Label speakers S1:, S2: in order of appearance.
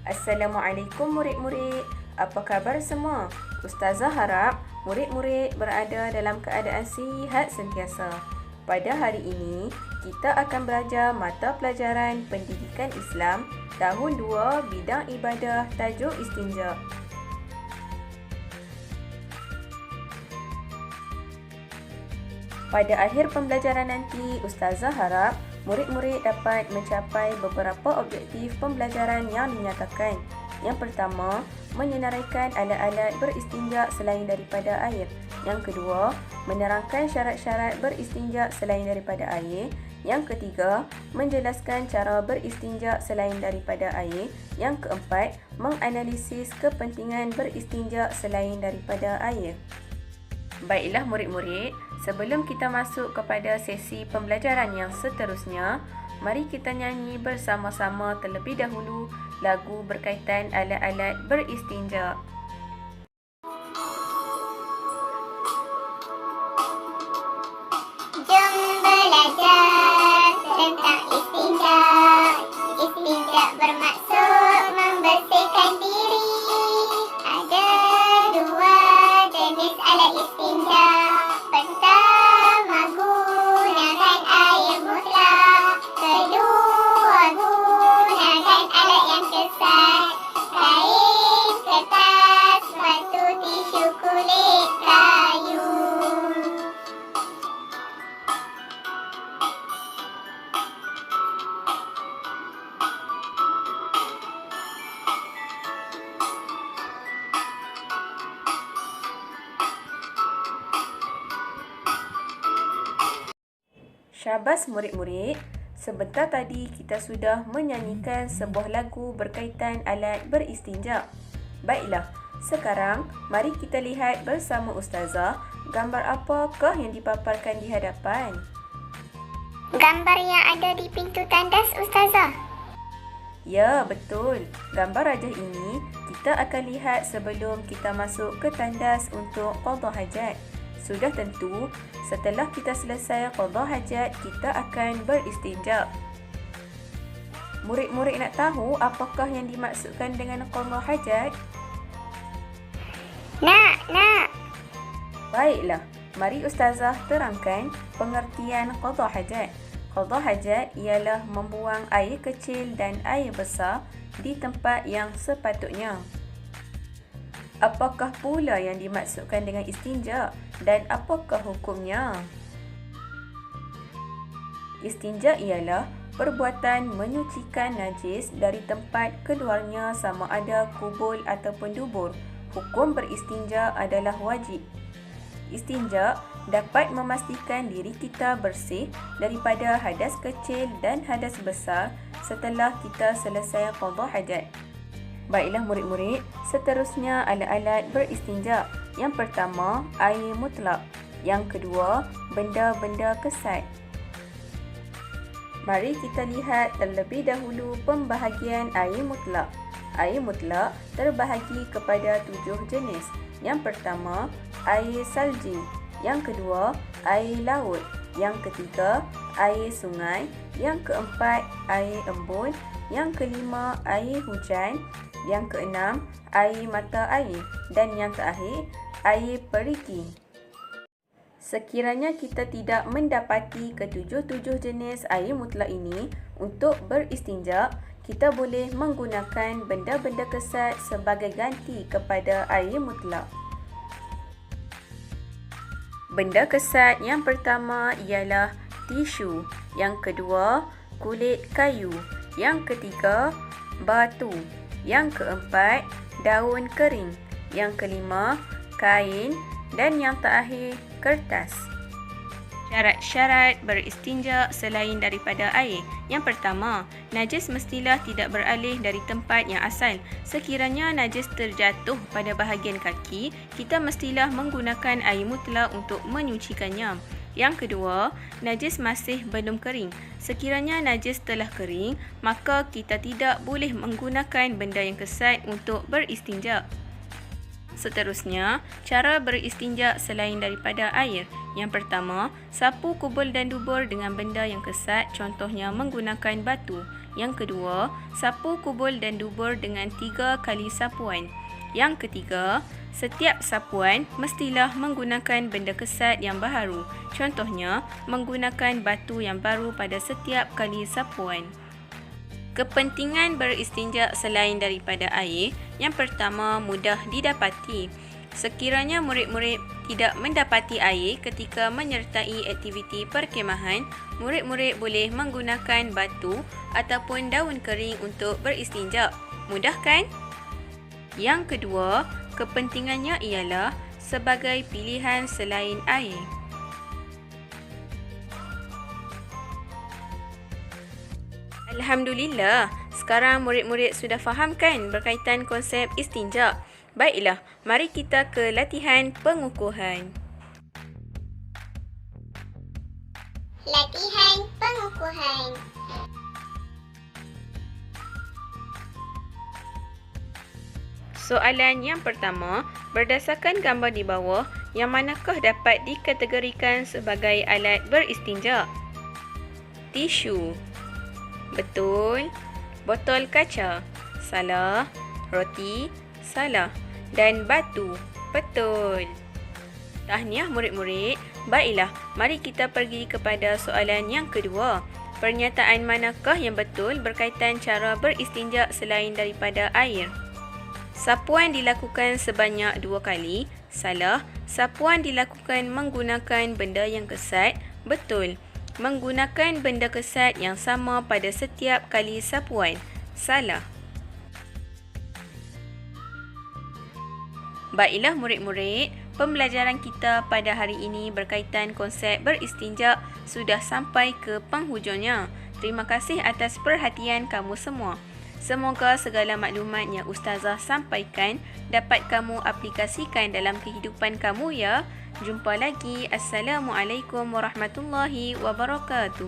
S1: Assalamualaikum murid-murid. Apa khabar semua? Ustazah harap murid-murid berada dalam keadaan sihat sentiasa. Pada hari ini, kita akan belajar mata pelajaran Pendidikan Islam tahun 2 bidang ibadah tajuk istinja. Pada akhir pembelajaran nanti, Ustazah harap murid-murid dapat mencapai beberapa objektif pembelajaran yang dinyatakan. Yang pertama, menyenaraikan alat-alat beristinja selain daripada air. Yang kedua, menerangkan syarat-syarat beristinja selain daripada air. Yang ketiga, menjelaskan cara beristinja selain daripada air. Yang keempat, menganalisis kepentingan beristinja selain daripada air. Baiklah murid-murid, sebelum kita masuk kepada sesi pembelajaran yang seterusnya, mari kita nyanyi bersama-sama terlebih dahulu lagu berkaitan alat-alat beristinja.
S2: Jom belajar tentang istinja. Istinja bermaksud membersihkan diri. Ada dua jenis alat istinja. Pertama, gunakan air mutlak. Kedua, gunakan alat yang kesat. Kain, kertas, batu, tisu, kulit, kayu.
S1: Syabas murid-murid, sebentar tadi kita sudah menyanyikan sebuah lagu berkaitan alat beristinja. Baiklah, sekarang mari kita lihat bersama Ustazah gambar apakah yang dipaparkan di hadapan.
S2: Gambar yang ada di pintu tandas, Ustazah.
S1: Ya, betul. Gambar rajah ini kita akan lihat sebelum kita masuk ke tandas untuk qada hajat. Sudah tentu, setelah kita selesai qada hajat, kita akan beristinja. Murid-murid nak tahu apakah yang dimaksudkan dengan qada hajat?
S2: Nak.
S1: Baiklah, mari Ustazah terangkan pengertian qada hajat. Qada hajat ialah membuang air kecil dan air besar di tempat yang sepatutnya. Apakah pula yang dimaksudkan dengan istinja dan apakah hukumnya? Istinja ialah perbuatan menyucikan najis dari tempat keluarnya sama ada kubul ataupun dubur. Hukum beristinja adalah wajib. Istinja dapat memastikan diri kita bersih daripada hadas kecil dan hadas besar setelah kita selesai qada hajat. Baiklah murid-murid, seterusnya alat-alat beristinja. Yang pertama, air mutlak. Yang kedua, benda-benda kesat. Mari kita lihat terlebih dahulu pembahagian air mutlak. Air mutlak terbahagi kepada 7 jenis. Yang pertama, air salji. Yang kedua, air laut. Yang ketiga, air sungai. Yang keempat, air embun. Yang kelima, air hujan. Yang keenam, air mata air. Dan yang terakhir, air perigi. Sekiranya kita tidak mendapati ketujuh-tujuh jenis air mutlak ini, untuk beristinja, kita boleh menggunakan benda-benda kesat sebagai ganti kepada air mutlak. Benda kesat yang pertama ialah tisu. Yang kedua, kulit kayu. Yang ketiga, batu. Yang keempat, daun kering. Yang kelima, kain. Dan yang terakhir, kertas. Syarat-syarat beristinja selain daripada air. Yang pertama, najis mestilah tidak beralih dari tempat yang asal. Sekiranya najis terjatuh pada bahagian kaki, kita mestilah menggunakan air mutlak untuk menyucikannya. Yang kedua, najis masih belum kering. Sekiranya najis telah kering, maka kita tidak boleh menggunakan benda yang kesat untuk beristinja. Seterusnya, cara beristinja selain daripada air. Yang pertama, sapu kubul dan dubur dengan benda yang kesat, contohnya menggunakan batu. Yang kedua, sapu kubul dan dubur dengan 3 kali sapuan. Yang ketiga, setiap sapuan mestilah menggunakan benda kesat yang baharu. Contohnya, menggunakan batu yang baru pada setiap kali sapuan. Kepentingan beristinja selain daripada air, yang pertama mudah didapati. Sekiranya murid-murid tidak mendapati air ketika menyertai aktiviti perkemahan, murid-murid boleh menggunakan batu ataupun daun kering untuk beristinja. Mudah kan? Yang kedua, kepentingannya ialah sebagai pilihan selain air. Alhamdulillah, sekarang murid-murid sudah faham kan berkaitan konsep istinja. Baiklah, mari kita ke latihan pengukuhan.
S2: Latihan pengukuhan.
S1: Soalan yang pertama, berdasarkan gambar di bawah, yang manakah dapat dikategorikan sebagai alat beristinja? Tisu. Betul. Botol kaca. Salah. Roti. Salah. Dan batu. Betul. Tahniah murid-murid. Baiklah, mari kita pergi kepada soalan yang kedua. Pernyataan manakah yang betul berkaitan cara beristinja selain daripada air? Sapuan dilakukan sebanyak 2 kali. Salah. Sapuan dilakukan menggunakan benda yang kesat. Betul. Menggunakan benda kesat yang sama pada setiap kali sapuan. Salah. Baiklah murid-murid, pembelajaran kita pada hari ini berkaitan konsep beristinja sudah sampai ke penghujungnya. Terima kasih atas perhatian kamu semua. Semoga segala maklumat yang Ustazah sampaikan dapat kamu aplikasikan dalam kehidupan kamu ya. Jumpa lagi. Assalamualaikum warahmatullahi wabarakatuh.